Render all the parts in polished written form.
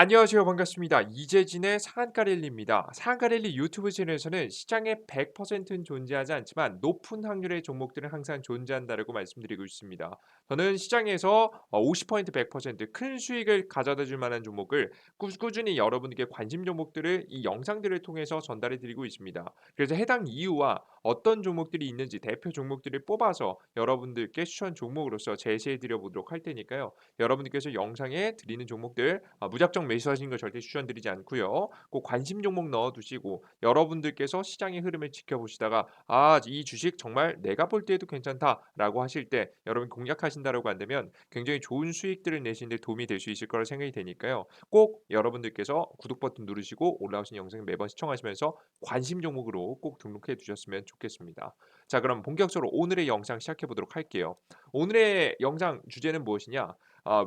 안녕하세요. 반갑습니다. 이재진의 상한가 랠리입니다. 상한가 랠리 유튜브 채널에서는 시장의 100%는 존재하지 않지만 높은 확률의 종목들은 항상 존재한다라고 말씀드리고 있습니다. 저는 시장에서 50% 100%큰 수익을 가져다 줄 만한 종목을 꾸준히 여러분에게 관심 종목들을 이 영상들을 통해서 전달해 드리고 있습니다. 그래서 해당 이유와 어떤 종목들이 있는지 대표 종목들을 뽑아서 여러분들께 추천 종목으로서 제시해 드려 보도록 할 테니까요. 여러분들께서 영상에 드리는 종목들 무작정 매수하시는 거 절대 추천드리지 않고요. 꼭 관심 종목 넣어 두시고 여러분들께서 시장의 흐름을 지켜보시다가 '아 이 주식 정말 내가 볼 때에도 괜찮다.'라고 하실 때 여러분이 공략하신다라고 한다면 굉장히 좋은 수익들을 내시는 데 도움이 될 수 있을 거라 생각이 되니까요. 꼭 여러분들께서 구독 버튼 누르시고 올라오신 영상 매번 시청하시면서 관심 종목으로 꼭 등록해 두셨으면 좋겠습니다. 자 그럼 본격적으로 오늘의 영상 시작해 보도록 할게요. 오늘의 영상 주제는 무엇이냐?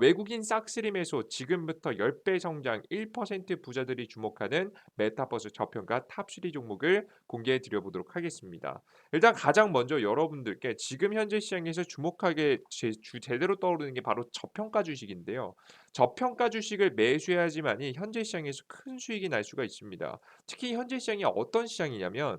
외국인 싹쓸이 매수 지금부터 10배 성장 1% 부자들이 주목하는 메타버스 저평가 탑3 종목을 공개해 드려 보도록 하겠습니다. 일단 가장 먼저 여러분들께 지금 현재 시장에서 주목하게 제대로 떠오르는 게 바로 저평가 주식인데요. 저평가 주식을 매수해야지만이 현재 시장에서 큰 수익이 날 수가 있습니다. 특히 현재 시장이 어떤 시장이냐면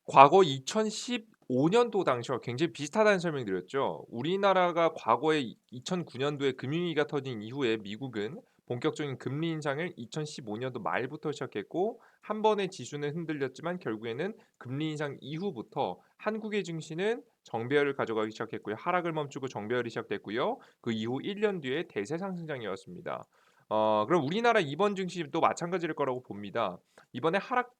과거 2015 년도 당시와 굉장히 비슷하다는 설명드렸죠. 우리나라가 과거에 2009 년도에 금융위기가 터진 이후에 미국은 본격적인 금리 인상을 2015 년도 말부터 시작했고 한 번의 지수는 흔들렸지만 결국에는 금리 인상 이후부터 한국의 증시는 정배열을 가져가기 시작했고요. 하락을 멈추고 정배열이 시작됐고요. 그 이후 1년 뒤에 대세 상승장이었습니다. 그럼 우리나라 이번 증시도 마찬가지일 거라고 봅니다. 이번에 하락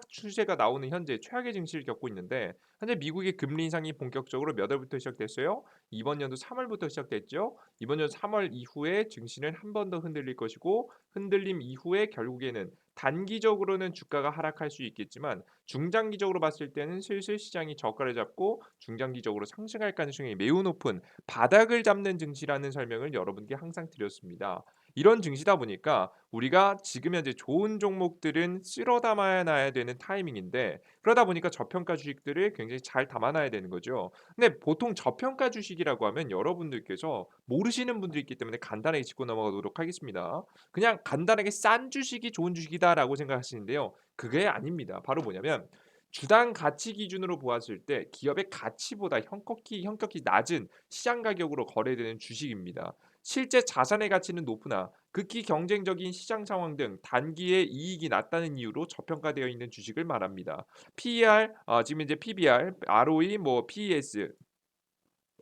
추세가 나오는 현재 최악의 증시를 겪고 있는데 현재 미국의 금리 인상이 본격적으로 몇 월부터 시작됐어요? 이번 연도 3 월부터 시작됐죠. 이번 연도 3월 이후에 증시는 한 번 더 흔들릴 것이고 흔들림 이후에 결국에는 단기적으로는 주가가 하락할 수 있겠지만 중장기적으로 봤을 때는 슬슬 시장이 저가를 잡고 중장기적으로 상승할 가능성이 매우 높은 바닥을 잡는 증시라는 설명을 여러분께 항상 드렸습니다. 이런 증시다 보니까 우리가 지금 현재 좋은 종목들은 쓸어 담아 놔야 되는 타이밍인데 그러다 보니까 저평가 주식들을 굉장히 잘 담아 놔야 되는 거죠. 근데 보통 저평가 주식이라고 하면 여러분들께서 모르시는 분들이 있기 때문에 간단하게 짚고 넘어가도록 하겠습니다. 그냥 간단하게 싼 주식이 좋은 주식이다라고 생각하시는데요. 그게 아닙니다. 바로 뭐냐면 주당 가치 기준으로 보았을 때 기업의 가치보다 현격히 낮은 시장 가격으로 거래되는 주식입니다. 실제 자산의 가치는 높으나 극히 경쟁적인 시장 상황 등 단기에 이익이 낮다는 이유로 저평가되어 있는 주식을 말합니다. PER 지금 이제 PBR, ROE, PES,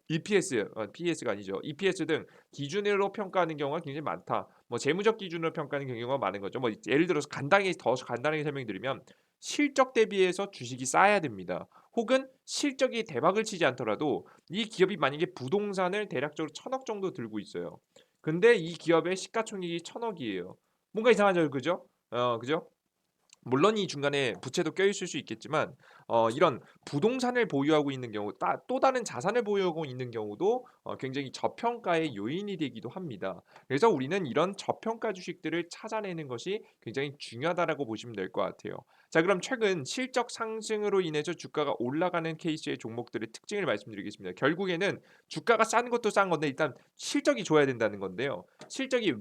EPS, PES가 아니죠. EPS 등 기준으로 평가하는 경우가 굉장히 많다. 재무적 기준으로 평가하는 경우가 많은 거죠. 예를 들어서 간단하게 설명드리면 실적 대비해서 주식이 싸야 됩니다. 혹은 실적이 대박을 치지 않더라도 이 기업이 만약에 부동산을 대략적으로 1,000억 정도 들고 있어요. 근데 이 기업의 시가총액이 1,000억이에요. 뭔가 이상하죠, 그죠? 그죠? 물론 이 중간에 부채도 껴있을 수 있겠지만 이런 부동산을 보유하고 있는 경우 또 다른 자산을 보유하고 있는 경우도 굉장히 저평가의 요인이 되기도 합니다. 그래서 우리는 이런 저평가 주식들을 찾아내는 것이 굉장히 중요하다라고 보시면 될 것 같아요. 자 그럼 최근 실적 상승으로 인해서 주가가 올라가는 케이스의 종목들의 특징을 말씀드리겠습니다. 결국에는 주가가 싼 것도 싼 건데 일단 실적이 좋아야 된다는 건데요. 실적이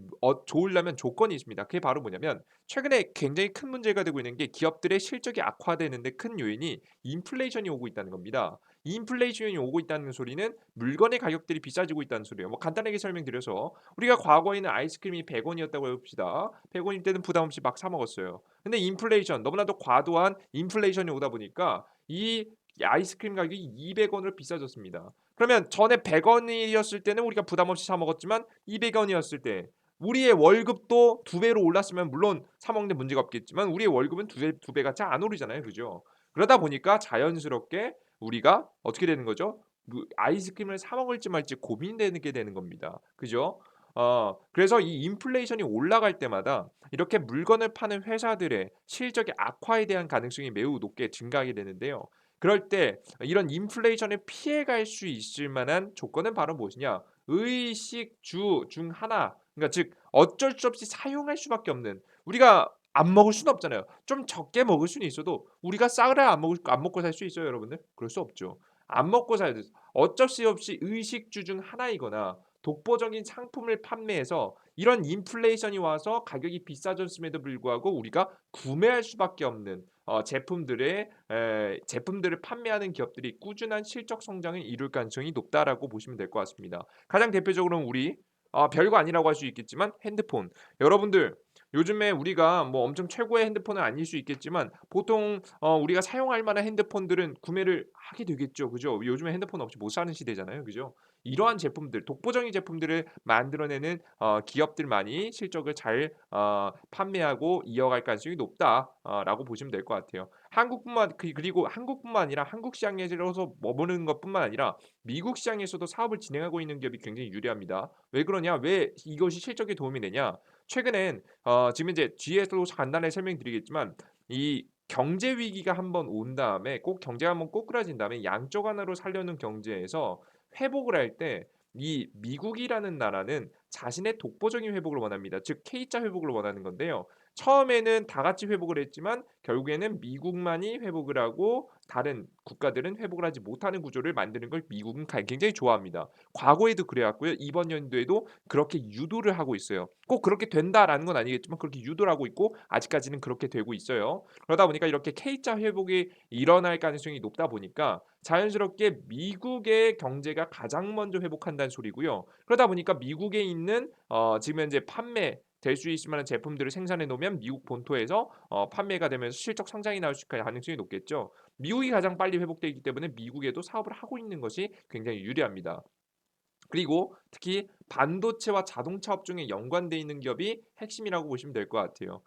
좋으려면 조건이 있습니다. 그게 바로 뭐냐면 최근에 굉장히 큰 문제가 되고 있는 게 기업들의 실적이 악화되는데 큰 요인이 인플레이션이 오고 있다는 겁니다. 인플레이션이 오고 있다는 소리는 물건의 가격들이 비싸지고 있다는 소리예요. 간단하게 설명드려서 우리가 과거에는 아이스크림이 100 원이었다고 해 봅시다. 100 원일 때는 부담 없이 막 사 먹었어요. 근데 인플레이션 너무나도 과도한 인플레이션이 오다 보니까 이 아이스크림 가격이 200 원으로 비싸졌습니다. 그러면 전에 100 원이었을 때는 우리가 부담 없이 사 먹었지만 200 원이었을 때 우리의 월급도 두 배로 올랐으면 물론 사 먹는 데 문제가 없겠지만 우리의 월급은 두 배가 잘 안 오르잖아요. 그죠? 그러다 보니까 자연스럽게 우리가 어떻게 되는 거죠? 아이스크림을 사 먹을지 말지 고민되게 되는 겁니다. 그죠? 그래서 이 인플레이션이 올라갈 때마다 이렇게 물건을 파는 회사들의 실적의 악화에 대한 가능성이 매우 높게 증가하게 되는데요. 그럴 때 이런 인플레이션을 피해갈 수 있을 만한 조건은 바로 무엇이냐? 의식주 중 하나 그러니까 즉 어쩔 수 없이 사용할 수밖에 없는 우리가 안 먹을 수는 없잖아요. 좀 적게 먹을 수는 있어도 우리가 쌀을 안 먹고 살 수 있어요, 여러분들? 그럴 수 없죠. 안 먹고 살야 돼. 어쩔 수 없이 의식주 중 하나이거나 독보적인 상품을 판매해서 이런 인플레이션이 와서 가격이 비싸졌음에도 불구하고 우리가 구매할 수밖에 없는 제품들을 판매하는 기업들이 꾸준한 실적 성장을 이룰 가능성이 높다라고 보시면 될 것 같습니다. 가장 대표적으로는 우리 별거 아니라고 할 수 있겠지만 핸드폰. 여러분들 요즘에 우리가 뭐 엄청 최고의 핸드폰은 아닐 수 있겠지만 보통 우리가 사용할 만한 핸드폰들은 구매를 하게 되겠죠. 그죠? 요즘에 핸드폰 없이 못 사는 시대잖아요. 그죠? 이러한 제품들, 독보적인 제품들을 만들어내는 기업들만이 실적을 잘 판매하고 이어갈 가능성이 높다 라고 보시면 될 것 같아요. 그리고 한국뿐만 아니라 한국 시장에서 머무르는 것뿐만 아니라 미국 시장에서도 사업을 진행하고 있는 기업이 굉장히 유리합니다. 왜 그러냐? 왜 이것이 실적에 도움이 되냐? 최근엔 지금 이제 뒤에서도 간단하게 설명드리겠지만 이 경제 위기가 한번 온 다음에 꼭 경제가 한번 꼬꾸라진 다음에 양쪽 하나로 살려는 경제에서 회복을 할 때 이 미국이라는 나라는 자신의 독보적인 회복을 원합니다. 즉 K자 회복을 원하는 건데요. 처음에는 다 같이 회복을 했지만 결국에는 미국만이 회복을 하고 다른 국가들은 회복을 하지 못하는 구조를 만드는 걸 미국은 굉장히 좋아합니다. 과거에도 그래왔고요. 이번 연도에도 그렇게 유도를 하고 있어요. 꼭 그렇게 된다라는 건 아니겠지만 그렇게 유도를 하고 있고 아직까지는 그렇게 되고 있어요. 그러다 보니까 이렇게 K자 회복이 일어날 가능성이 높다 보니까 자연스럽게 미국의 경제가 가장 먼저 회복한다는 소리고요. 그러다 보니까 미국에 있는 지금 현재 판매 될 수 있을 만한 제품들을 생산해 놓으면 미국 본토에서 판매가 되면서 실적 성장이 나올 수 가능성이 높겠죠. 미국이 가장 빨리 회복되기 때문에 미국에도 사업을 하고 있는 것이 굉장히 유리합니다. 그리고 특히 반도체와 자동차 업종에 연관돼 있는 기업이 핵심이라고 보시면 될 것 같아요.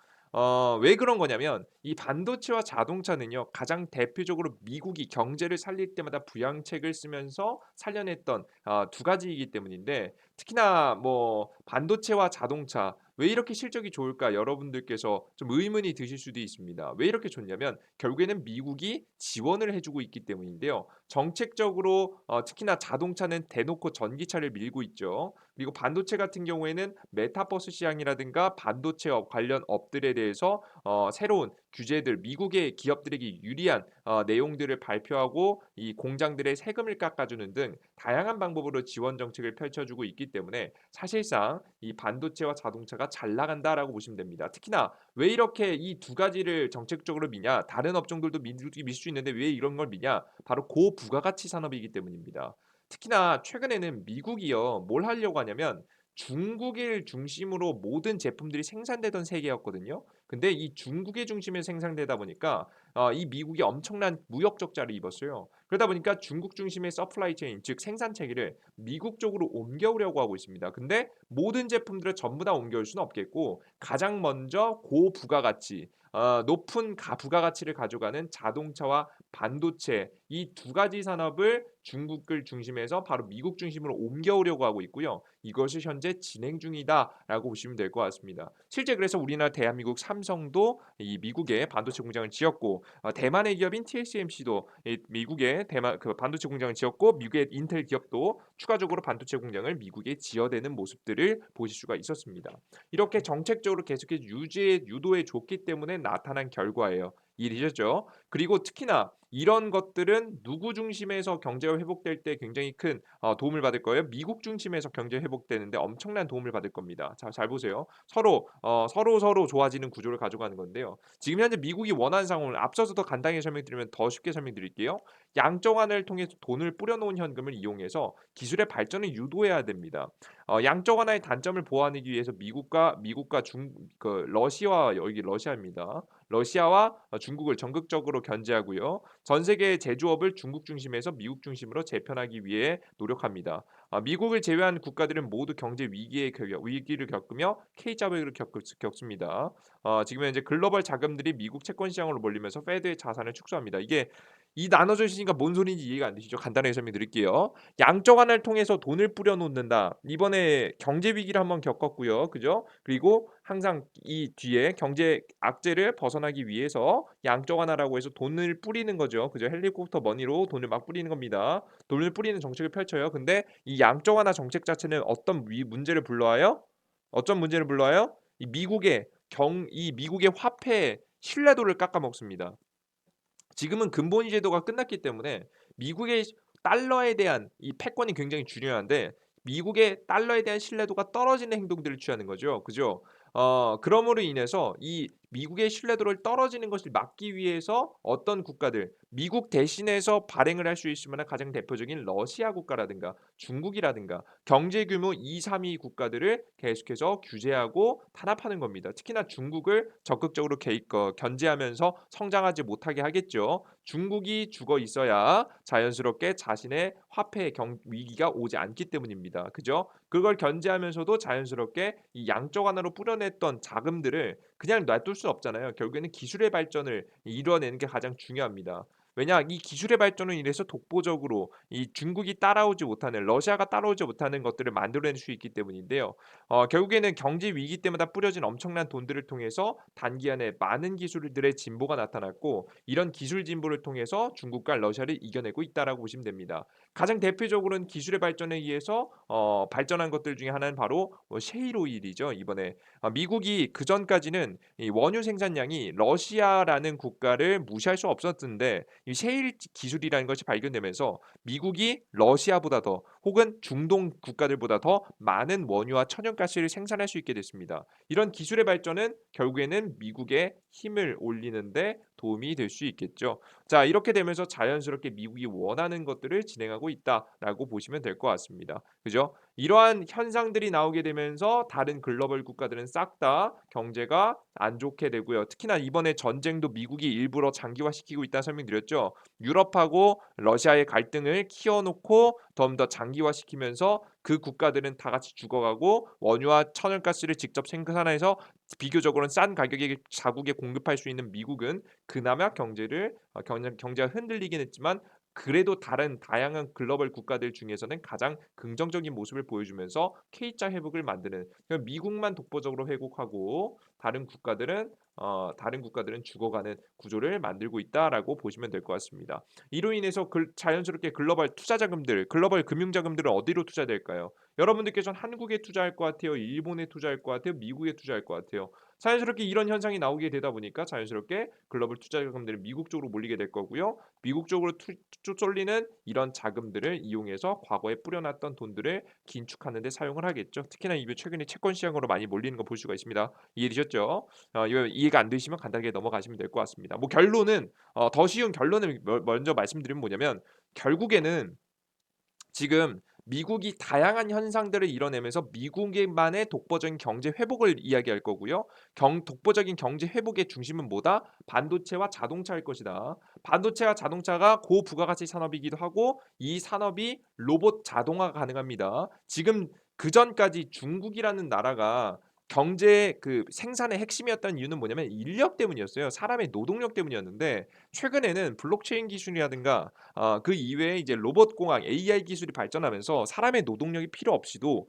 왜 그런 거냐면 이 반도체와 자동차는요. 가장 대표적으로 미국이 경제를 살릴 때마다 부양책을 쓰면서 살려냈던 두 가지이기 때문인데 특히나 뭐 반도체와 자동차 왜 이렇게 실적이 좋을까 여러분들께서 좀 의문이 드실 수도 있습니다. 왜 이렇게 좋냐면 결국에는 미국이 지원을 해주고 있기 때문인데요. 정책적으로 특히나 자동차는 대놓고 전기차를 밀고 있죠. 그리고 반도체 같은 경우에는 메타버스 시장이라든가 반도체 관련 업들에 대해서 새로운 규제들 미국의 기업들에게 유리한 내용들을 발표하고 이 공장들의 세금을 깎아주는 등 다양한 방법으로 지원 정책을 펼쳐주고 있기 때문에 사실상 이 반도체와 자동차가 잘 나간다라고 보시면 됩니다. 특히나 왜 이렇게 이 두 가지를 정책적으로 미냐? 다른 업종들도 밀 수 있는데 왜 이런 걸 미냐? 바로 고부가가치 산업이기 때문입니다. 특히나 최근에는 미국이요. 뭘 하려고 하냐면 중국을 중심으로 모든 제품들이 생산되던 세계였거든요. 근데 이 중국의 중심에 생산되다 보니까 이 미국이 엄청난 무역 적자를 입었어요. 그러다 보니까 중국 중심의 서플라이 체인 즉 생산 체계를 미국 쪽으로 옮겨오려고 하고 있습니다. 근데 모든 제품들을 전부 다 옮겨올 수는 없겠고 가장 먼저 고부가가치 높은 부가가치를 가져가는 자동차와 반도체 이 두 가지 산업을 중국을 중심해서 바로 미국 중심으로 옮겨오려고 하고 있고요. 이것이 현재 진행 중이다라고 보시면 될 것 같습니다. 실제 그래서 우리나라 대한민국 삼성도 이 미국에 반도체 공장을 지었고 대만의 기업인 TSMC도 미국에 대만 그 반도체 공장을 지었고 미국의 인텔 기업도 추가적으로 반도체 공장을 미국에 지어대는 모습들을 보실 수가 있었습니다. 이렇게 정책적으로 계속해서 유도해 줬기 때문에 나타난 결과예요. 이해되셨죠? 그리고 특히나 이런 것들은 누구 중심에서 경제가 회복될 때 굉장히 큰 도움을 받을 거예요. 미국 중심에서 경제 회복되는데 엄청난 도움을 받을 겁니다. 자, 잘 보세요. 서로 좋아지는 구조를 가져가는 건데요. 지금 현재 미국이 원하는 상황을 앞서서 더 간단하게 설명드리면 더 쉽게 설명드릴게요. 양적완을 통해서 돈을 뿌려놓은 현금을 이용해서 기술의 발전을 유도해야 됩니다. 양적완화의 단점을 보완하기 위해서 미국과 러시아와 여기 러시아입니다. 러시아와 중국을 전극적으로 견제하고요. 전 세계의 제조업을 중국 중심에서 미국 중심으로 재편하기 위해 노력합니다. 미국을 제외한 국가들은 모두 경제 위기를 겪으며 K자본을 겪습니다. 지금 현재 글로벌 자금들이 미국 채권 시장으로 몰리면서 페드의 자산을 축소합니다. 이게 이 나눠져 있으니까 뭔 소리인지 이해가 안 되시죠? 간단하게 설명드릴게요. 양적 완화를 통해서 돈을 뿌려 놓는다. 이번에 경제 위기를 한번 겪었고요. 그죠? 그리고 항상 이 뒤에 경제 악재를 벗어나기 위해서 양적 완화라고 해서 돈을 뿌리는 거죠. 그죠? 헬리콥터 머니로 돈을 막 뿌리는 겁니다. 돈을 뿌리는 정책을 펼쳐요. 근데 이 양적 완화 정책 자체는 어떤 문제를 불러와요? 어떤 문제를 불러와요? 이 미국의 화폐 신뢰도를 깎아먹습니다. 지금은 근본위 제도가 끝났기 때문에 미국의 달러에 대한 이 패권이 굉장히 중요한데 미국의 달러에 대한 신뢰도가 떨어지는 행동들을 취하는 거죠. 그죠? 그럼으로 인해서 이 미국의 신뢰도를 떨어지는 것을 막기 위해서 어떤 국가들, 미국 대신해서 발행을 할 수 있을 만한 가장 대표적인 러시아 국가라든가 중국이라든가 경제 규모 2, 3위 국가들을 계속해서 규제하고 탄압하는 겁니다. 특히나 중국을 적극적으로 견제하면서 성장하지 못하게 하겠죠. 중국이 죽어 있어야 자연스럽게 자신의 화폐 위기가 오지 않기 때문입니다. 그죠? 그걸 견제하면서도 자연스럽게 이 양쪽 하나로 뿌려냈던 자금들을 그냥 놔둘 수 없잖아요. 결국에는 기술의 발전을 이루어내는 게 가장 중요합니다. 왜냐 이 기술의 발전을 인해서 독보적으로 이 중국이 따라오지 못하는 러시아가 따라오지 못하는 것들을 만들어낼 수 있기 때문인데요. 결국에는 경제 위기 때마다 뿌려진 엄청난 돈들을 통해서 단기간에 많은 기술들의 진보가 나타났고 이런 기술 진보를 통해서 중국과 러시아를 이겨내고 있다라고 보시면 됩니다. 가장 대표적으로는 기술의 발전에 의해서 발전한 것들 중에 하나는 바로 셰일 오일이죠. 이번에 미국이 그 전까지는 이 원유 생산량이 러시아라는 국가를 무시할 수 없었는데 이 셰일 기술이라는 것이 발견되면서 미국이 러시아보다 더 혹은 중동 국가들보다 더 많은 원유와 천연가스를 생산할 수 있게 됐습니다. 이런 기술의 발전은 결국에는 미국의 힘을 올리는데 도움이 될 수 있겠죠. 자, 이렇게 되면서 자연스럽게 미국이 원하는 것들을 진행하고 있다라고 보시면 될 것 같습니다. 그죠? 이러한 현상들이 나오게 되면서 다른 글로벌 국가들은 싹 다 경제가 안 좋게 되고요. 특히나 이번에 전쟁도 미국이 일부러 장기화시키고 있다는 설명드렸죠. 유럽하고 러시아의 갈등을 키워놓고 좀 더 장기화시키면서 그 국가들은 다 같이 죽어가고 원유와 천연가스를 직접 생산해서 비교적으로는 싼 가격에 자국에 공급할 수 있는 미국은 그나마 경제가 흔들리긴 했지만 그래도 다른 다양한 글로벌 국가들 중에서는 가장 긍정적인 모습을 보여주면서 K자 회복을 만드는 미국만 독보적으로 회복하고 다른 국가들은 죽어가는 구조를 만들고 있다라고 보시면 될 것 같습니다. 이로 인해서 자연스럽게 글로벌 투자 자금들, 글로벌 금융 자금들은 어디로 투자될까요? 여러분들께서는 한국에 투자할 것 같아요, 일본에 투자할 것 같아요, 미국에 투자할 것 같아요. 자연스럽게 이런 현상이 나오게 되다 보니까 자연스럽게 글로벌 투자 자금들이 미국 쪽으로 몰리게 될 거고요. 미국 쪽으로 쏠리는 이런 자금들을 이용해서 과거에 뿌려놨던 돈들을 긴축하는 데 사용을 하겠죠. 특히나 이 최근에 채권 시장으로 많이 몰리는 거 볼 수가 있습니다. 이해되셨죠? 이거 이해가 안 되시면 간단하게 넘어가시면 될 것 같습니다. 뭐 결론은 더 쉬운 결론을 먼저 말씀드리면 뭐냐면 결국에는 지금 미국이 다양한 현상들을 이뤄내면서 미국만의 독보적인 경제 회복을 이야기할 거고요. 독보적인 경제 회복의 중심은 뭐다? 반도체와 자동차일 것이다. 반도체와 자동차가 고부가가치 산업이기도 하고 이 산업이 로봇 자동화가 가능합니다. 지금 그 전까지 중국이라는 나라가 경제 그 생산의 핵심이었던 이유는 뭐냐면 인력 때문이었어요. 사람의 노동력 때문이었는데 최근에는 블록체인 기술이라든가 그 이외에 이제 로봇 공학 AI 기술이 발전하면서 사람의 노동력이 필요 없이도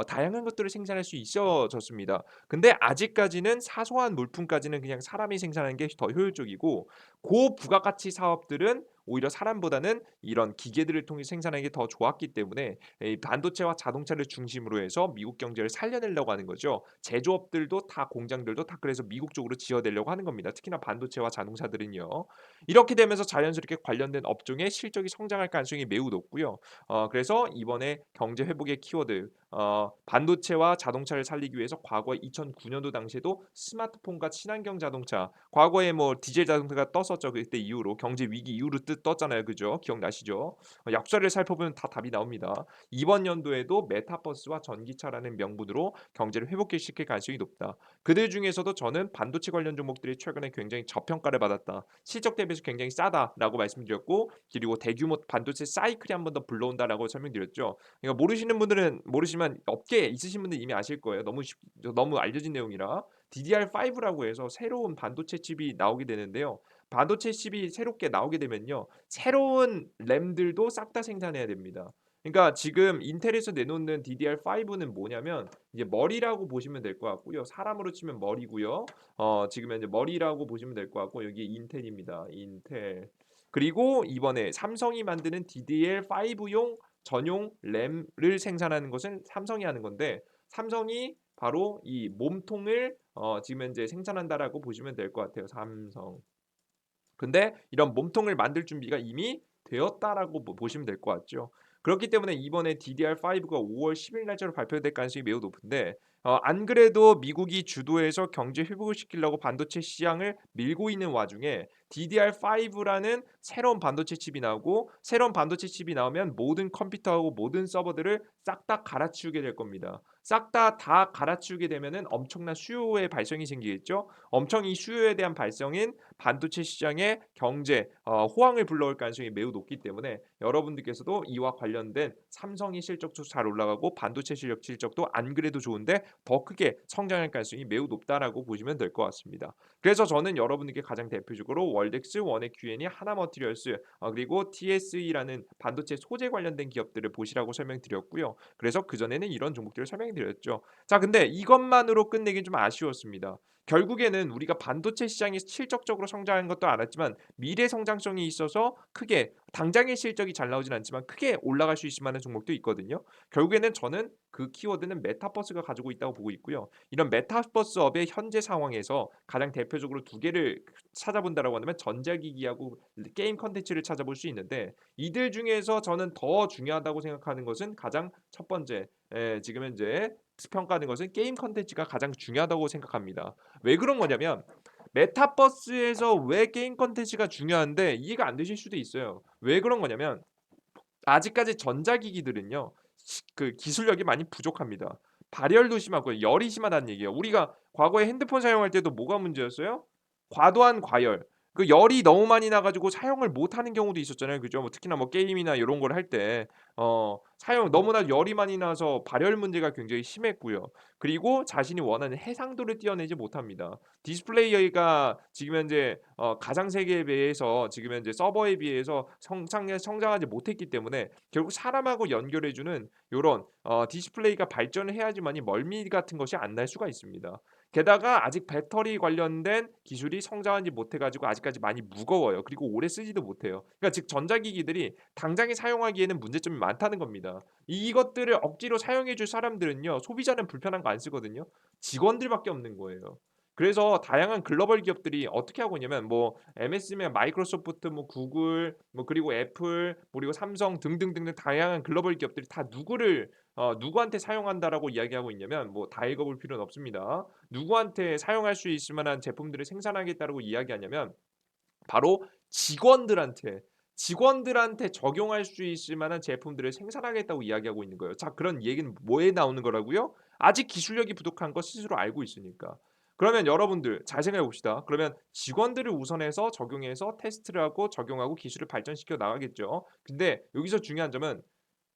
다양한 것들을 생산할 수 있어졌습니다. 근데 아직까지는 사소한 물품까지는 그냥 사람이 생산하는 게 더 효율적이고 고부가가치 사업들은 오히려 사람보다는 이런 기계들을 통해 생산하는 게 더 좋았기 때문에 이 반도체와 자동차를 중심으로 해서 미국 경제를 살려내려고 하는 거죠. 제조업들도 다 공장들도 다 그래서 미국 쪽으로 지어내려고 하는 겁니다. 특히나 반도체와 자동차들은요. 이렇게 되면서 자연스럽게 관련된 업종의 실적이 성장할 가능성이 매우 높고요. 그래서 이번에 경제 회복의 키워드 반도체와 자동차를 살리기 위해서 과거 2009년도 당시에도 스마트폰과 친환경 자동차 과거에 뭐 디젤 자동차가 떴었죠. 그때 이후로 경제 위기 이후로 떴잖아요. 그죠? 기억나시죠? 역사를 살펴보면 다 답이 나옵니다. 이번 연도에도 메타버스와 전기차라는 명분으로 경제를 회복시킬 가능성이 높다. 그들 중에서도 저는 반도체 관련 종목들이 최근에 굉장히 저평가를 받았다. 실적 대비해서 굉장히 싸다라고 말씀드렸고 그리고 대규모 반도체 사이클이 한 번 더 불러온다라고 설명드렸죠. 그러니까 모르시는 분들은 모르시지만 업계에 있으신 분들 이미 아실 거예요. 너무 알려진 내용이라 DDR5라고 해서 새로운 반도체 칩이 나오게 되는데요. 반도체 칩이 새롭게 나오게 되면요. 새로운 램들도 싹 다 생산해야 됩니다. 그러니까 지금 인텔에서 내놓는 DDR5는 뭐냐면 이제 머리라고 보시면 될 것 같고요. 사람으로 치면 머리고요. 지금 현재 머리라고 보시면 될 것 같고 여기 인텔입니다. 인텔. 그리고 이번에 삼성이 만드는 DDR5용 전용 램을 생산하는 것은 삼성이 하는 건데 삼성이 바로 이 몸통을 지금 현재 생산한다라고 보시면 될 것 같아요. 삼성. 근데 이런 몸통을 만들 준비가 이미 되었다라고 보시면 될 것 같죠. 그렇기 때문에 이번에 DDR5가 5월 10일 날짜로 발표될 가능성이 매우 높은데 안 그래도 미국이 주도해서 경제 회복을 시키려고 반도체 시장을 밀고 있는 와중에 DDR5라는 새로운 반도체 칩이 나오고 새로운 반도체 칩이 나오면 모든 컴퓨터하고 모든 서버들을 싹 다 갈아치우게 될 겁니다. 싹 다 갈아치우게 되면은 엄청난 수요의 발생이 생기겠죠. 엄청 이 수요에 대한 발생인 반도체 시장의 경제 호황을 불러올 가능성이 매우 높기 때문에 여러분들께서도 이와 관련된 삼성의 실적도 잘 올라가고 반도체 실적도 안 그래도 좋은데 더 크게 성장할 가능성이 매우 높다라고 보시면 될 것 같습니다. 그래서 저는 여러분들께 가장 대표적으로 월덱스, 원액 QN이, 하나머티리얼스 그리고 TSE라는 반도체 소재 관련된 기업들을 보시라고 설명드렸고요. 그래서 그전에는 이런 종목들을 설명드렸죠. 자, 근데 이것만으로 끝내긴 좀 아쉬웠습니다. 결국에는 우리가 반도체 시장이 실적적으로 성장하는 것도 알았지만 미래 성장성이 있어서 크게 당장의 실적이 잘 나오진 않지만 크게 올라갈 수 있을 만한 종목도 있거든요. 결국에는 저는 그 키워드는 메타버스가 가지고 있다고 보고 있고요. 이런 메타버스 업의 현재 상황에서 가장 대표적으로 두 개를 찾아본다라고 한다면 전자기기하고 게임 컨텐츠를 찾아볼 수 있는데 이들 중에서 저는 더 중요하다고 생각하는 것은 가장 첫 번째 지금 현재 평가하는 것은 게임 컨텐츠가 가장 중요하다고 생각합니다. 왜 그런 거냐면 메타버스에서 왜 게임 컨텐츠가 중요한데 이해가 안 되실 수도 있어요. 왜 그런 거냐면 아직까지 전자기기들은요. 그 기술력이 많이 부족합니다. 발열도 심하고 열이 심하다는 얘기예요. 우리가 과거에 핸드폰 사용할 때도 뭐가 문제였어요? 과도한 과열. 그 열이 너무 많이 나 가지고 사용을 못 하는 경우도 있었잖아요. 그죠? 뭐 특히나 뭐 게임이나 요런 걸 할 때 사용 너무나 열이 많이 나서 발열 문제가 굉장히 심했고요. 그리고 자신이 원하는 해상도를 띄어내지 못합니다. 디스플레이가 지금 현재 가상 세계에 비해서 지금 현재 서버에 비해서 성장하지 못했기 때문에 결국 사람하고 연결해 주는 요런 디스플레이가 발전을 해야지만이 멀미 같은 것이 안 날 수가 있습니다. 게다가 아직 배터리 관련된 기술이 성장하지 못해 가지고 아직까지 많이 무거워요. 그리고 오래 쓰지도 못해요. 그러니까 즉 전자기기들이 당장에 사용하기에는 문제점이 많다는 겁니다. 이것들을 억지로 사용해 줄 사람들은요. 소비자는 불편한 거 안 쓰거든요. 직원들밖에 없는 거예요. 그래서 다양한 글로벌 기업들이 어떻게 하고 있냐면 뭐 MS면 마이크로소프트, 뭐 구글, 뭐 그리고 애플, 그리고 삼성 등등등등 다양한 글로벌 기업들이 다 누구한테 사용한다라고 이야기하고 있냐면 뭐 다 읽어볼 필요는 없습니다. 누구한테 사용할 수 있을 만한 제품들을 생산하겠다라고 이야기하냐면 바로 직원들한테 적용할 수 있을 만한 제품들을 생산하겠다고 이야기하고 있는 거예요. 자, 그런 얘기는 뭐에 나오는 거라고요? 아직 기술력이 부족한 거 스스로 알고 있으니까. 그러면 여러분들 잘 생각해 봅시다. 그러면 직원들을 우선해서 적용해서 테스트를 하고 적용하고 기술을 발전시켜 나가겠죠. 근데 여기서 중요한 점은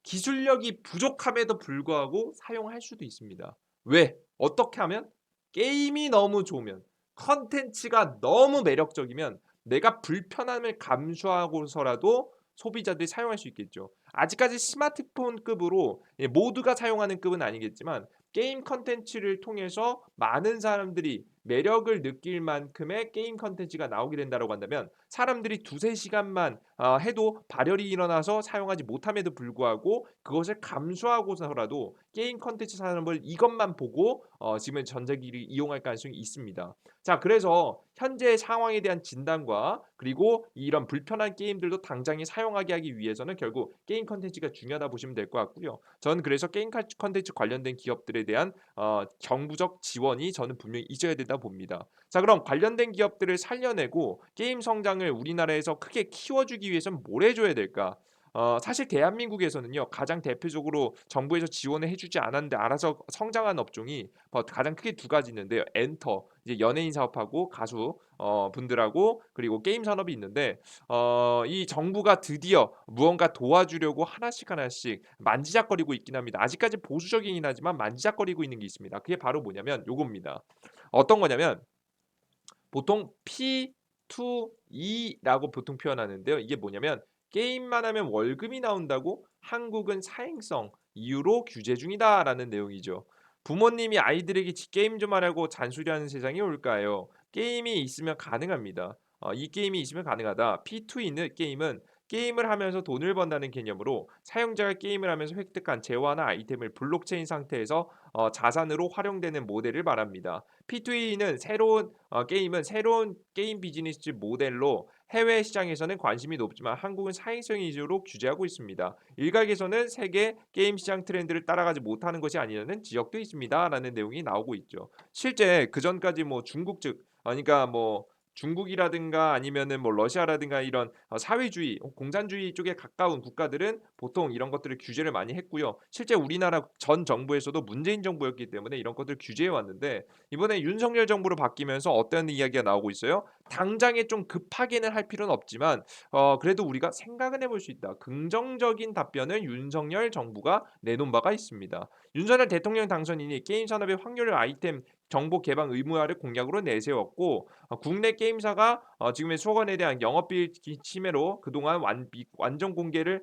기술력이 부족함에도 불구하고 사용할 수도 있습니다. 왜? 어떻게 하면? 게임이 너무 좋으면, 컨텐츠가 너무 매력적이면 내가 불편함을 감수하고서라도 소비자들이 사용할 수 있겠죠. 아직까지 스마트폰급으로 모두가 사용하는 급은 아니겠지만 게임 컨텐츠를 통해서 많은 사람들이 매력을 느낄 만큼의 게임 컨텐츠가 나오게 된다고 한다면 사람들이 두세 시간만 해도 발열이 일어나서 사용하지 못함에도 불구하고 그것을 감수하고서라도 게임 컨텐츠 산업을 이것만 보고 지금 전자기기를 이용할 가능성이 있습니다. 자, 그래서 현재 상황에 대한 진단과 그리고 이런 불편한 게임들도 당장에 사용하게 하기 위해서는 결국 게임 컨텐츠가 중요하다 보시면 될 것 같고요. 저는 그래서 게임 컨텐츠 관련된 기업들에 대한 정부적 지원이 저는 분명히 있어야 된다 봅니다. 자, 그럼 관련된 기업들을 살려내고 게임 성장을 우리나라에서 크게 키워주기 위해서는 뭘 해줘야 될까? 사실 대한민국에서는요 가장 대표적으로 정부에서 지원을 해주지 않았는데 알아서 성장한 업종이 가장 크게 두 가지 있는데요. 엔터 이제 연예인 사업하고 가수 분들하고 그리고 게임 산업이 있는데 이 정부가 드디어 무언가 도와주려고 하나씩 만지작거리고 있긴 합니다. 아직까지 보수적이긴 하지만 만지작거리고 있는 게 있습니다. 그게 바로 뭐냐면 요겁니다. 어떤 거냐면 보통 P2E라고 보통 표현하는데요. 이게 뭐냐면 게임만 하면 월급이 나온다고 한국은 사행성 이유로 규제 중이다라는 내용이죠. 부모님이 아이들에게 게임 좀 하라고 잔소리하는 세상이 올까요? 게임이 있으면 가능합니다. 이 게임이 있으면 가능하다. P2E는 게임을 하면서 돈을 번다는 개념으로 사용자가 게임을 하면서 획득한 재화나 아이템을 블록체인 상태에서 자산으로 활용되는 모델을 말합니다. P2E는 새로운 게임 비즈니스 모델로 해외 시장에서는 관심이 높지만 한국은 사행성 위주로 규제하고 있습니다. 일각에서는 세계 게임 시장 트렌드를 따라가지 못하는 것이 아니라는 지적도 있습니다라는 내용이 나오고 있죠. 실제 그 전까지 뭐 중국 측 그러니까 뭐 중국이라든가 아니면은 뭐 러시아라든가 이런 사회주의, 공산주의 쪽에 가까운 국가들은 보통 이런 것들을 규제를 많이 했고요. 실제 우리나라 전 정부에서도 문재인 정부였기 때문에 이런 것들을 규제해 왔는데 이번에 윤석열 정부로 바뀌면서 어떤 이야기가 나오고 있어요? 당장에 좀 급하게는 할 필요는 없지만 그래도 우리가 생각은 해볼 수 있다. 긍정적인 답변을 윤석열 정부가 내놓은 바가 있습니다. 윤석열 대통령 당선인이 게임 산업의 확률 아이템 정보 개방 의무화를 공약으로 내세웠고 국내 게임사가 지금의 수억원에 대한 영업비리 침해로 그동안 완전 공개를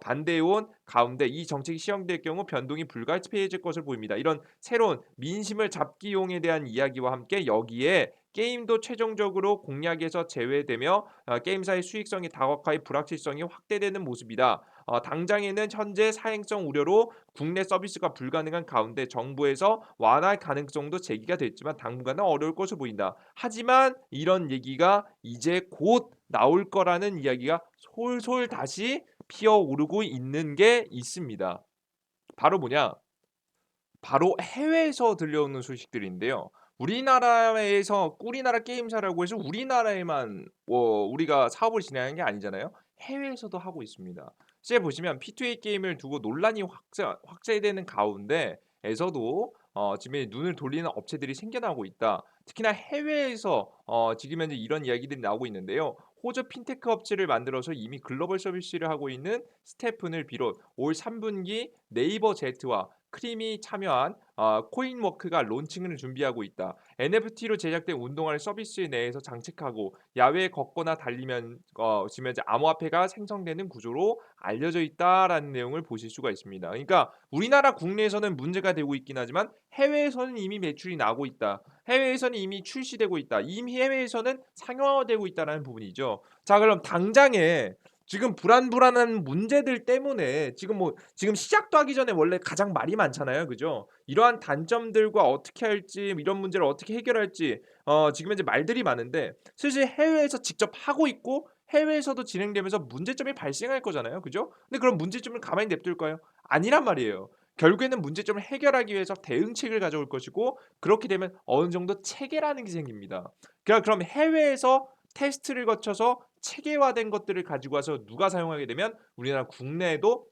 반대해온 가운데 이 정책이 시행될 경우 변동이 불가피해질 것으로 보입니다. 이런 새로운 민심을 잡기용에 대한 이야기와 함께 여기에 게임도 최종적으로 공약에서 제외되며 게임사의 수익성이 다각화의 불확실성이 확대되는 모습이다. 당장에는 현재 사행성 우려로 국내 서비스가 불가능한 가운데 정부에서 완화할 가능성도 제기가 됐지만 당분간은 어려울 것으로 보인다. 하지만 이런 얘기가 이제 곧 나올 거라는 이야기가 솔솔 다시 피어오르고 있는 게 있습니다. 바로 뭐냐? 바로 해외에서 들려오는 소식들인데요. 우리나라 게임사라고 해서 우리나라에만 우리가 사업을 진행하는 게 아니잖아요. 해외에서도 하고 있습니다. 실제 보시면 P2A 게임을 두고 논란이 확대되는 가운데에서도 지금 눈을 돌리는 업체들이 생겨나고 있다. 특히나 해외에서 지금 현재 이런 이야기들이 나오고 있는데요. 호주 핀테크 업체를 만들어서 이미 글로벌 서비스를 하고 있는 스테픈을 비롯 올 3분기 네이버 제트와 크림이 참여한 코인워크가 론칭을 준비하고 있다. NFT로 제작된 운동화를 서비스 내에서 장착하고 야외에 걷거나 달리면 지금 이제 암호화폐가 생성되는 구조로 알려져 있다라는 내용을 보실 수가 있습니다. 그러니까 우리나라 국내에서는 문제가 되고 있긴 하지만 해외에서는 이미 매출이 나고 있다. 해외에서는 이미 출시되고 있다. 이미 해외에서는 상용화되고 있다라는 부분이죠. 자, 그럼 당장에 지금 불안불안한 문제들 때문에 지금 시작도 하기 전에 원래 가장 말이 많잖아요. 그죠? 이러한 단점들과 어떻게 할지 이런 문제를 어떻게 해결할지 지금 현재 말들이 많은데 사실 해외에서 직접 하고 있고 해외에서도 진행되면서 문제점이 발생할 거잖아요. 그죠? 근데 그런 문제점을 가만히 냅둘까요? 아니란 말이에요. 결국에는 문제점을 해결하기 위해서 대응책을 가져올 것이고 그렇게 되면 어느 정도 체계라는 게 생깁니다. 그럼 해외에서 테스트를 거쳐서 체계화된 것들을 가지고 와서 누가 사용하게 되면 우리나라 국내에도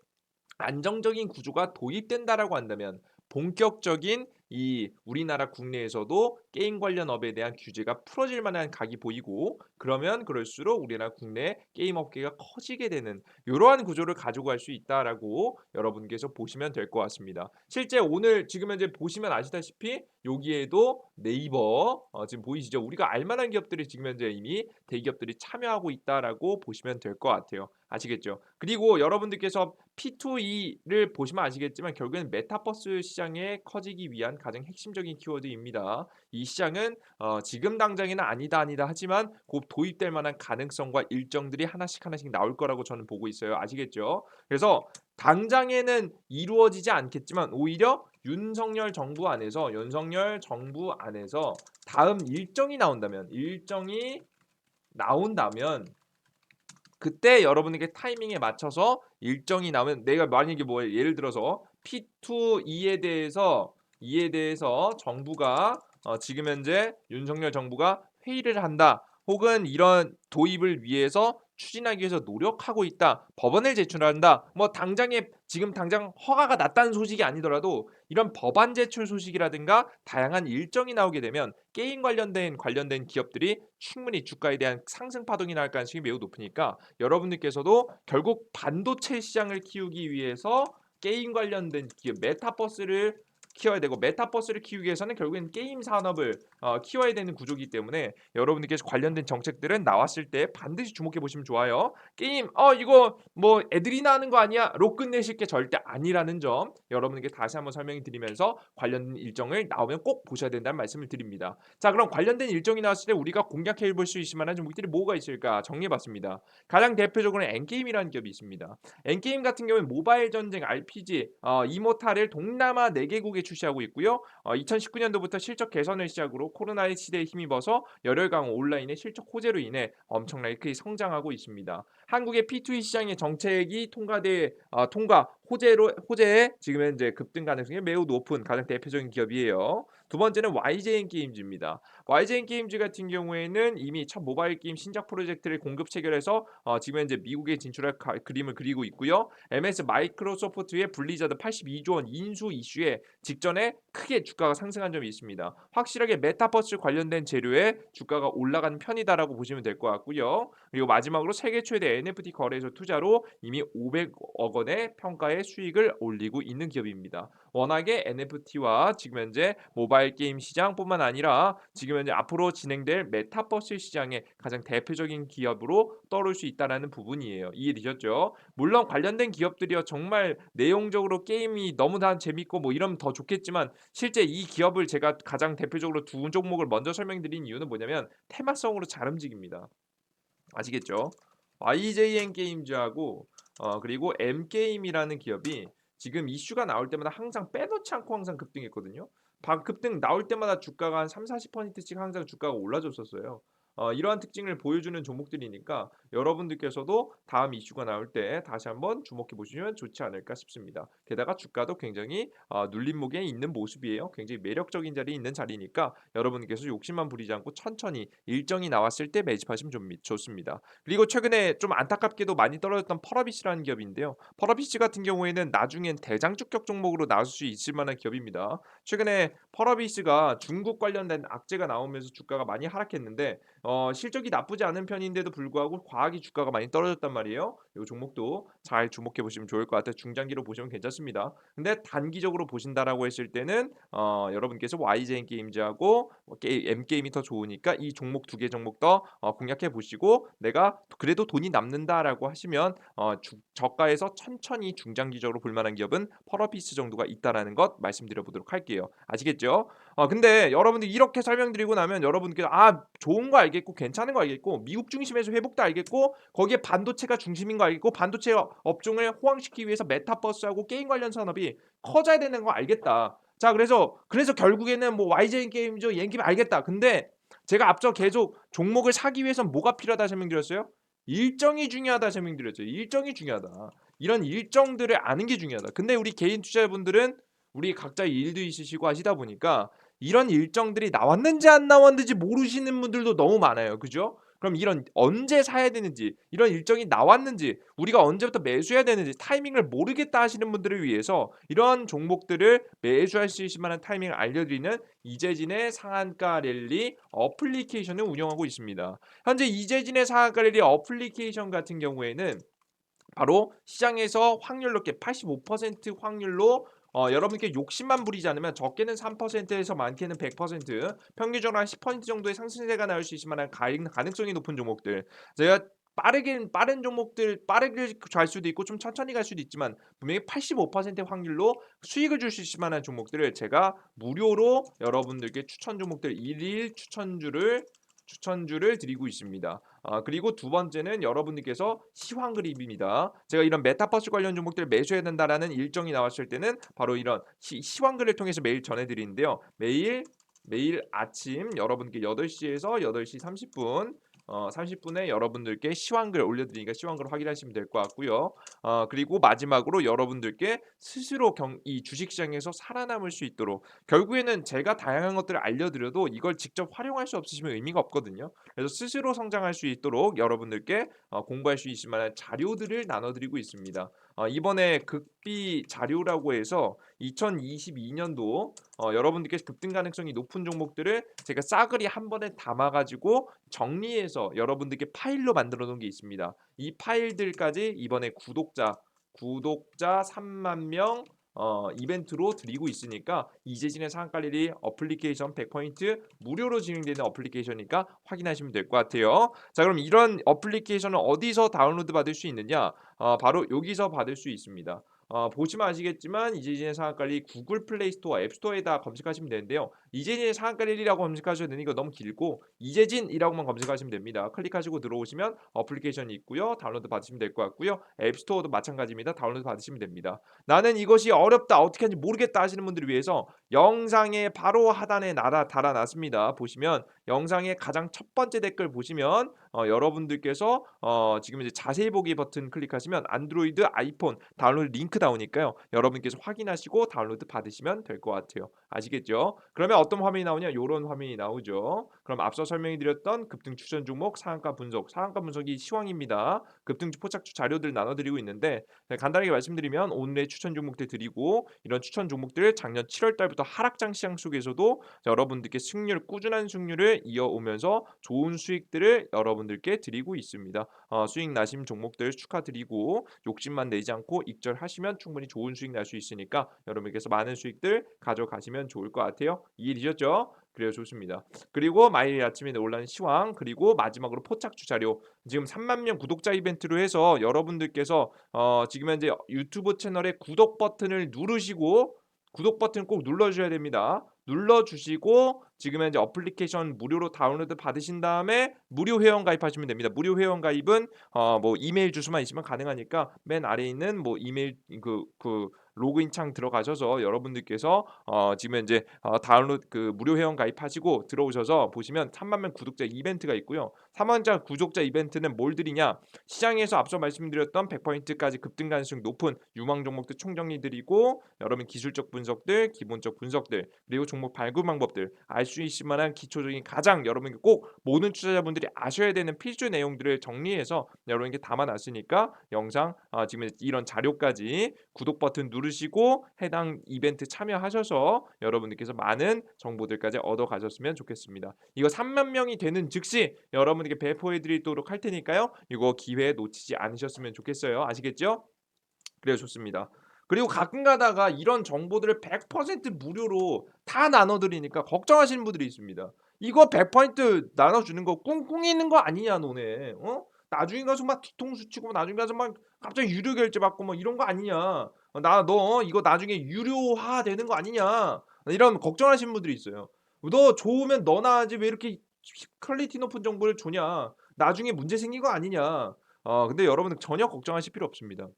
안정적인 구조가 도입된다라고 한다면 본격적인 이 우리나라 국내에서도 게임 관련 업에 대한 규제가 풀어질 만한 각이 보이고 그러면 그럴수록 우리나라 국내 게임 업계가 커지게 되는 이러한 구조를 가지고 갈 수 있다라고 여러분께서 보시면 될 것 같습니다. 실제 오늘 지금 현재 보시면 아시다시피 여기에도 네이버 지금 보이시죠? 우리가 알만한 기업들이 지금 현재 이미 대기업들이 참여하고 있다라고 보시면 될 것 같아요. 아시겠죠? 그리고 여러분들께서 P2E를 보시면 아시겠지만 결국엔 메타버스 시장에 커지기 위한 가장 핵심적인 키워드입니다. 이 시장은 지금 당장에는 아니다 하지만 곧 도입될 만한 가능성과 일정들이 하나씩 하나씩 나올 거라고 저는 보고 있어요. 아시겠죠? 그래서 당장에는 이루어지지 않겠지만 오히려 윤석열 정부 안에서 다음 일정이 나온다면 그때 여러분에게 타이밍에 맞춰서 일정이 나오면 내가 만약에 뭐 예를 들어서 P2E에 대해서 정부가 지금 현재 윤석열 정부가 회의를 한다. 혹은 이런 도입을 위해서 추진하기 위해서 노력하고 있다. 법안을 제출한다. 뭐 지금 당장 허가가 났다는 소식이 아니더라도 이런 법안 제출 소식이라든가 다양한 일정이 나오게 되면 게임 관련된 기업들이 충분히 주가에 대한 상승 파동이 날 가능성이 매우 높으니까 여러분들께서도 결국 반도체 시장을 키우기 위해서 게임 관련된 기업 메타버스를 키워야 되고 메타버스를 키우기 위해서는 결국엔 게임 산업을 키워야 되는 구조이기 때문에 여러분들께서 관련된 정책들은 나왔을 때 반드시 주목해 보시면 좋아요. 게임 이거 뭐 애들이나 하는 거 아니야? 로 끝내실 게 절대 아니라는 점 여러분에게 다시 한번 설명을 드리면서 관련된 일정을 나오면 꼭 보셔야 된다는 말씀을 드립니다. 자, 그럼 관련된 일정이 나왔을 때 우리가 공략해 볼 수 있을 만한 종목들이 뭐가 있을까 정리해 봤습니다. 가장 대표적으로 엔게임이라는 기업이 있습니다. 엔게임 같은 경우는 모바일 전쟁 RPG 이모탈을 동남아 4개국에 출시하고 있고요. 2019년도부터 실적 개선을 시작으로 코로나의 시대에 힘입어서 열혈 강화 온라인의 실적 호재로 인해 엄청나게 크게 성장하고 있습니다. 한국의 P2E 시장의 정책이 통과 호재에 지금 현재 급등 가능성이 매우 높은 가장 대표적인 기업이에요. 두 번째는 YJN 게임즈입니다. YJN 게임즈 같은 경우에는 이미 첫 모바일 게임 신작 프로젝트를 공급 체결해서 지금 현재 미국에 진출할 그림을 그리고 있고요. MS 마이크로소프트의 블리자드 82조 원 인수 이슈에 직전에 크게 주가가 상승한 점이 있습니다. 확실하게 메타버스 관련된 재료에 주가가 올라간 편이다라고 보시면 될 것 같고요. 그리고 마지막으로 세계 최대 NFT 거래소 투자로 이미 500억 원의 평가의 수익을 올리고 있는 기업입니다. 워낙에 NFT와 지금 현재 모바일 게임 시장뿐만 아니라 지금 현재 앞으로 진행될 메타버스 시장의 가장 대표적인 기업으로 떠오를 수 있다라는 부분이에요. 이해되셨죠? 물론 관련된 기업들이요 정말 내용적으로 게임이 너무 다 재밌고 뭐 이러면 더 좋겠지만 실제 이 기업을 제가 가장 대표적으로 두 종목을 먼저 설명드린 이유는 뭐냐면 테마성으로 잘 움직입니다. 아시겠죠? YJN 게임즈하고 그리고 M게임이라는 기업이 지금 이슈가 나올 때마다 항상 빼놓지 않고 항상 급등했거든요. 급등 나올 때마다 주가가 한 3~40%씩 항상 주가가 올라줬었어요. 이러한 특징을 보여주는 종목들이니까 여러분들께서도 다음 이슈가 나올 때 다시 한번 주목해 보시면 좋지 않을까 싶습니다. 게다가 주가도 굉장히 눌림목에 있는 모습이에요. 굉장히 매력적인 자리에 있는 자리니까 여러분께서 욕심만 부리지 않고 천천히 일정이 나왔을 때 매집하시면 좋습니다. 그리고 최근에 좀 안타깝게도 많이 떨어졌던 펄어비스라는 기업인데요. 펄어비스 같은 경우에는 나중엔 대장주격 종목으로 나올 수 있을 만한 기업입니다. 최근에 펄어비스가 중국 관련된 악재가 나오면서 주가가 많이 하락했는데 실적이 나쁘지 않은 편인데도 불구하고 과하게 주가가 많이 떨어졌단 말이에요. 이 종목도 잘 주목해 보시면 좋을 것 같아요. 중장기로 보시면 괜찮습니다. 근데 단기적으로 보신다라고 했을 때는 여러분께서 YJN 게임즈하고 M게임이 더 좋으니까 이 종목 두 개 종목 더 공략해 보시고 내가 그래도 돈이 남는다라고 하시면 저가에서 천천히 중장기적으로 볼 만한 기업은 펄어피스 정도가 있다라는 것 말씀드려 보도록 할게요. 아시겠죠? 근데 여러분들 이렇게 설명드리고 나면 여러분께서 좋은 거 알겠고 괜찮은 거 알겠고 미국 중심에서 회복도 알겠고 거기에 반도체가 중심인 거 알겠고 반도체 업종을 호황시키기 위해서 메타버스하고 게임 관련 산업이 커져야 되는 거 알겠다. 자, 그래서 결국에는 뭐 YJ 게임즈, 옌게임 알겠다. 근데 제가 앞서 계속 종목을 사기 위해선 뭐가 필요하다 설명드렸어요? 일정이 중요하다 설명드렸죠. 일정이 중요하다. 이런 일정들을 아는 게 중요하다. 근데 우리 개인 투자자분들은 우리 각자 일도 있으시고 하시다 보니까 이런 일정들이 나왔는지 안 나왔는지 모르시는 분들도 너무 많아요. 그죠? 그럼 이런 언제 사야 되는지, 이런 일정이 나왔는지, 우리가 언제부터 매수해야 되는지 타이밍을 모르겠다 하시는 분들을 위해서 이런 종목들을 매수할 수 있을 만한 타이밍을 알려드리는 이재진의 상한가 랠리 어플리케이션을 운영하고 있습니다. 현재 이재진의 상한가 랠리 어플리케이션 같은 경우에는 바로 시장에서 확률 높게 85% 확률로 여러분께 욕심만 부리지 않으면 적게는 3%에서 많게는 100% 평균적으로 한 10% 정도의 상승세가 나올 수 있을 만한 가능성이 높은 종목들. 제가 빠른 종목들 빠르게 갈 수도 있고 좀 천천히 갈 수도 있지만 분명히 85%의 확률로 수익을 줄 수 있을 만한 종목들을 제가 무료로 여러분들께 추천 종목들 일일 추천주를 드리고 있습니다. 그리고 두 번째는 여러분들께서 시황 그립입니다. 제가 이런 메타버스 관련 종목들 매수해야 된다라는 일정이 나왔을 때는 바로 이런 시황 그립을 통해서 매일 전해드리는데요. 매일 아침 여러분께 8시에서 8시 30분 30분에 여러분들께 시황글 올려드리니까 시황글 확인하시면 될 것 같고요. 그리고 마지막으로 여러분들께 스스로 이 주식시장에서 살아남을 수 있도록 결국에는 제가 다양한 것들을 알려드려도 이걸 직접 활용할 수 없으시면 의미가 없거든요. 그래서 스스로 성장할 수 있도록 여러분들께 공부할 수 있을 만한 자료들을 나눠드리고 있습니다. 이번에 극비 자료라고 해서 2022년도 여러분들께 급등 가능성이 높은 종목들을 제가 싸그리 한 번에 담아가지고 정리해서 여러분들께 파일로 만들어 놓은 게 있습니다. 이 파일들까지 이번에 구독자 3만 명 이벤트로 드리고 있으니까 이재진의 상한가리리 어플리케이션 100포인트 무료로 진행되는 어플리케이션이니까 확인하시면 될 것 같아요. 자, 그럼 이런 어플리케이션은 어디서 다운로드 받을 수 있느냐? 바로 여기서 받을 수 있습니다. 보시면 아시겠지만 이재진의 상한관리 구글 플레이 스토어, 앱 스토어에다 검색하시면 되는데요. 이재진의 상한관리라고 검색하셔도 되는 거 너무 길고 이재진이라고만 검색하시면 됩니다. 클릭하시고 들어오시면 어플리케이션이 있고요. 다운로드 받으시면 될 것 같고요. 앱 스토어도 마찬가지입니다. 다운로드 받으시면 됩니다. 나는 이것이 어렵다, 어떻게 하는지 모르겠다 하시는 분들을 위해서 영상의 바로 하단에 달아놨습니다. 보시면 영상의 가장 첫 번째 댓글 보시면 여러분들께서 지금 이제 자세히 보기 버튼 클릭하시면 안드로이드, 아이폰 다운로드 링크 나오니까요. 여러분께서 확인하시고 다운로드 받으시면 될 것 같아요. 아시겠죠? 그러면 어떤 화면이 나오냐? 요런 화면이 나오죠. 그럼 앞서 설명해 드렸던 급등 추천 종목 상한가 분석, 상한가 분석이 시황입니다. 급등주 포착주 자료들 나눠 드리고 있는데 간단하게 말씀드리면 오늘의 추천 종목들 드리고 이런 추천 종목들 작년 7월 달부터 하락장 시장 속에서도 여러분들께 승률 꾸준한 승률을 이어오면서 좋은 수익들을 여러분들께 드리고 있습니다. 수익 나심 종목들 축하드리고 욕심만 내지 않고 익절하시면 충분히 좋은 수익 날 수 있으니까 여러분께서 많은 수익들 가져가시면 좋을 것 같아요. 이해되셨죠? 그래요, 좋습니다. 그리고 매일 아침에 올라온 시황 그리고 마지막으로 포착주 자료 지금 3만 명 구독자 이벤트로 해서 여러분들께서 지금 현재 유튜브 채널에 구독 버튼을 누르시고 구독 버튼 꼭 눌러주셔야 됩니다. 눌러주시고 지금 현재 어플리케이션 무료로 다운로드 받으신 다음에 무료 회원 가입하시면 됩니다. 무료 회원 가입은 뭐 이메일 주소만 있으면 가능하니까 맨 아래에 있는 뭐 이메일 그 로그인 창 들어가셔서 여러분들께서 지금 현재 다운로드 그 무료 회원 가입하시고 들어오셔서 보시면 3만 명 구독자 이벤트가 있고요. 3만 명 구독자 이벤트는 뭘 드리냐? 시장에서 앞서 말씀드렸던 100%까지 급등 가능성 높은 유망 종목들 총정리 드리고 여러분 기술적 분석들, 기본적 분석들 그리고 종목 발굴 방법들 알 수 있을 만한 기초적인 가장 여러분께 꼭 모든 투자자분들이 아셔야 되는 필수 내용들을 정리해서 여러분께 담아놨으니까 영상 지금 이런 자료까지 구독 버튼 누르시고 해당 이벤트 참여하셔서 여러분들께서 많은 정보들까지 얻어 가셨으면 좋겠습니다. 이거 3만 명이 되는 즉시 여러분에게 배포해 드리도록 할 테니까요. 이거 기회 놓치지 않으셨으면 좋겠어요. 아시겠죠? 그래요. 좋습니다. 그리고 가끔 가다가 이런 정보들을 100% 무료로 다 나눠 드리니까 걱정하시는 분들이 있습니다. "이거 100% 나눠 주는 거 꿍꿍이는 거 아니냐 너네. 나중에 가서 막 뒤통수 치고 나중에 가서 막 갑자기 유료 결제 받고 뭐 이런 거 아니냐. 나 너 이거 나중에 유료화 되는 거 아니냐." 이런 걱정하시는 분들이 있어요. "너 좋으면 너나 하지 왜 이렇게 퀄리티 높은 정보를 주냐. 나중에 문제 생긴 거 아니냐." 근데 여러분들 전혀 걱정하실 필요 없습니다.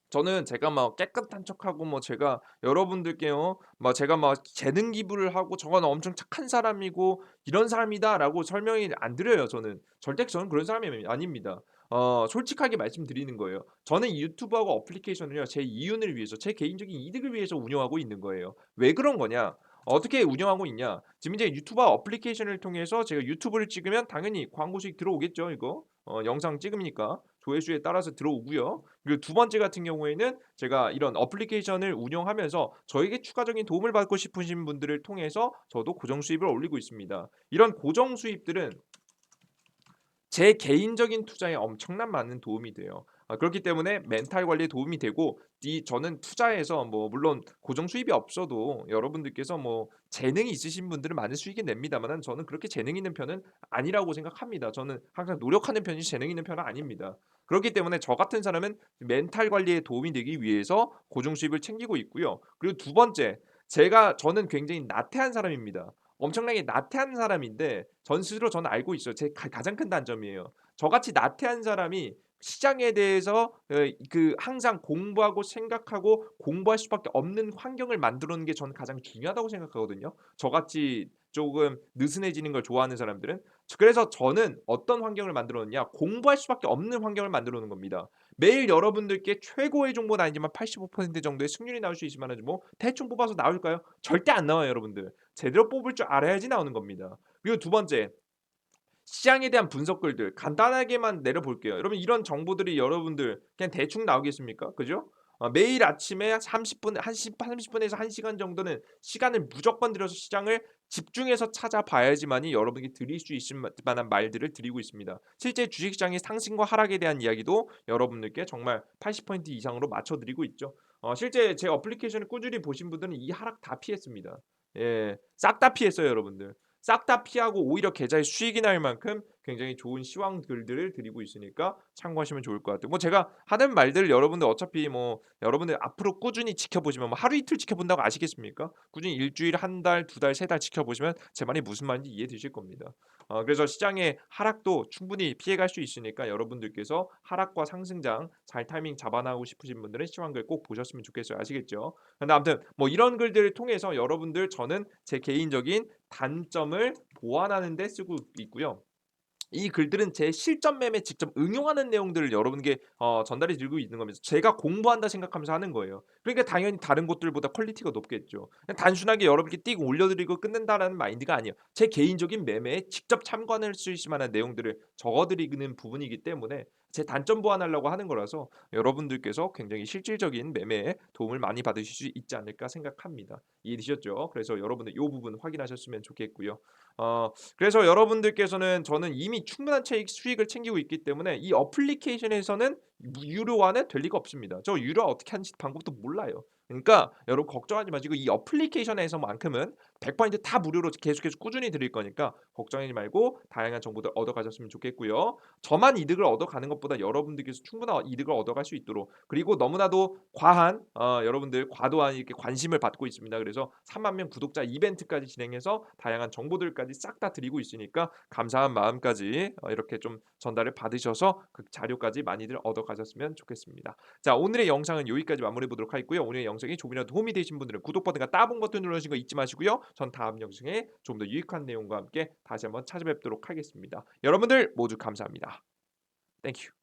저는 제가 막 깨끗한 척하고 뭐 제가 여러분들께요 막 제가 막 재능 기부를 하고 "저건 엄청 착한 사람이고 이런 사람이다."라고 설명이 안 드려요 저는. 절대 저는 그런 사람이 아닙니다. 솔직하게 말씀드리는 거예요. 저는 이 유튜브하고 어플리케이션을요 제 이윤을 위해서 제 개인적인 이득을 위해서 운영하고 있는 거예요. 왜 그런 거냐? 어떻게 운영하고 있냐? 지금 이제 유튜브와 어플리케이션을 통해서 제가 유튜브를 찍으면 당연히 광고 수익 들어오겠죠 이거. 영상 찍으니까 조회수에 따라서 들어오고요. 그리고 두 번째 같은 경우에는 제가 이런 어플리케이션을 운영하면서 저에게 추가적인 도움을 받고 싶으신 분들을 통해서 저도 고정 수입을 올리고 있습니다. 이런 고정 수입들은 제 개인적인 투자에 엄청난 많은 도움이 돼요. 그렇기 때문에 멘탈 관리에 도움이 되고 저는 투자에서 뭐 물론 고정 수입이 없어도 여러분들께서 뭐 재능이 있으신 분들은 많은 수익이 냅니다마는 저는 그렇게 재능 있는 편은 아니라고 생각합니다. 저는 항상 노력하는 편이지 재능 있는 편은 아닙니다. 그렇기 때문에 저 같은 사람은 멘탈 관리에 도움이 되기 위해서 고정 수입을 챙기고 있고요. 그리고 두 번째, 저는 굉장히 나태한 사람입니다. 엄청나게 나태한 사람인데 스스로 저는 알고 있어요. 제 가장 큰 단점이에요. 저같이 나태한 사람이 시장에 대해서 항상 공부하고 생각하고 공부할 수밖에 없는 환경을 만들어 놓는 게 저는 가장 중요하다고 생각하거든요. 저같이 조금 느슨해지는 걸 좋아하는 사람들은. 그래서 저는 어떤 환경을 만들어 놓냐 공부할 수밖에 없는 환경을 만들어 놓은 겁니다. 매일 여러분들께 최고의 정보는 아니지만 85% 정도의 승률이 나올 수 있으면은 뭐 대충 뽑아서 나올까요? 절대 안 나와요 여러분들. 제대로 뽑을 줄 알아야지 나오는 겁니다. 그리고 두 번째 시장에 대한 분석글들 간단하게만 내려볼게요. 여러분 이런 정보들이 여러분들 그냥 대충 나오겠습니까? 그죠? 매일 아침에 30분 30분에서 1 시간 정도는 시간을 무조건 들여서 시장을 집중해서 찾아봐야지만이 여러분에게 드릴 수 있을 만한 말들을 드리고 있습니다. 실제 주식시장의 상승과 하락에 대한 이야기도 여러분들께 정말 80% 이상으로 맞춰 드리고 있죠. 실제 제 어플리케이션을 꾸준히 보신 분들은 이 하락 다 피했습니다. 예. 싹 다 피했어요 여러분들. 싹 다 피하고 오히려 계좌에 수익이 날 만큼 굉장히 좋은 시황 글들을 드리고 있으니까 참고하시면 좋을 것 같아요. 뭐 제가 하는 말들 여러분들 어차피 뭐 여러분들 앞으로 꾸준히 지켜보시면 뭐 하루 이틀 지켜본다고 아시겠습니까? 꾸준히 일 주일, 한 달, 두 달, 세 달 지켜보시면 제 말이 무슨 말인지 이해되실 겁니다. 그래서 시장의 하락도 충분히 피해갈 수 있으니까 여러분들께서 하락과 상승장 잘 타이밍 잡아나가고 싶으신 분들은 시황글 꼭 보셨으면 좋겠어요. 아시겠죠? 근데 아무튼 뭐 이런 글들을 통해서 여러분들 저는 제 개인적인 단점을 보완하는 데 쓰고 있고요. 이 글들은 제 실전 매매에 직접 응용하는 내용들을 여러분께 전달해 드리고 있는 겁니다. 제가 공부한다 생각하면서 하는 거예요. 그러니까 당연히 다른 곳들보다 퀄리티가 높겠죠. 그냥 단순하게 여러분께 띡 올려 드리고 끝낸다라는 마인드가 아니에요. 제 개인적인 매매에 직접 참관할 수 있을 만한 내용들을 적어 드리는 부분이기 때문에 제 단점 보완하려고 하는 거라서 여러분들께서 굉장히 실질적인 매매에 도움을 많이 받으실 수 있지 않을까 생각합니다. 이해되셨죠? 그래서 여러분들 요 부분 확인하셨으면 좋겠고요. 그래서 여러분들께서는 저는 이미 충분한 수익을 챙기고 있기 때문에 이 어플리케이션에서는 유료화는 될 리가 없습니다. 저 유료화 어떻게 하는지 방법도 몰라요. 그러니까 여러분 걱정하지 마시고 이 어플리케이션에서만큼은 100%다 무료로 계속해서 꾸준히 드릴 거니까 걱정하지 말고 다양한 정보들 얻어가셨으면 좋겠고요. 저만 이득을 얻어가는 것보다 여러분들께서 충분한 이득을 얻어갈 수 있도록 그리고 너무나도 과한 여러분들 과도한 이렇게 관심을 받고 있습니다. 그래서 3만 명 구독자 이벤트까지 진행해서 다양한 정보들까지 싹 다 드리고 있으니까 감사한 마음까지 이렇게 좀 전달을 받으셔서 그 자료까지 많이들 얻어가셨으면 좋겠습니다. 자, 오늘의 영상은 여기까지 마무리해 보도록 하겠고요. 오늘의 영상이 조금이라도 도움이 되신 분들은 구독 버튼과 따봉 버튼 눌러주시는 거 잊지 마시고요. 전 다음 영상에 좀 더 유익한 내용과 함께 다시 한번 찾아뵙도록 하겠습니다. 여러분들 모두 감사합니다. 땡큐.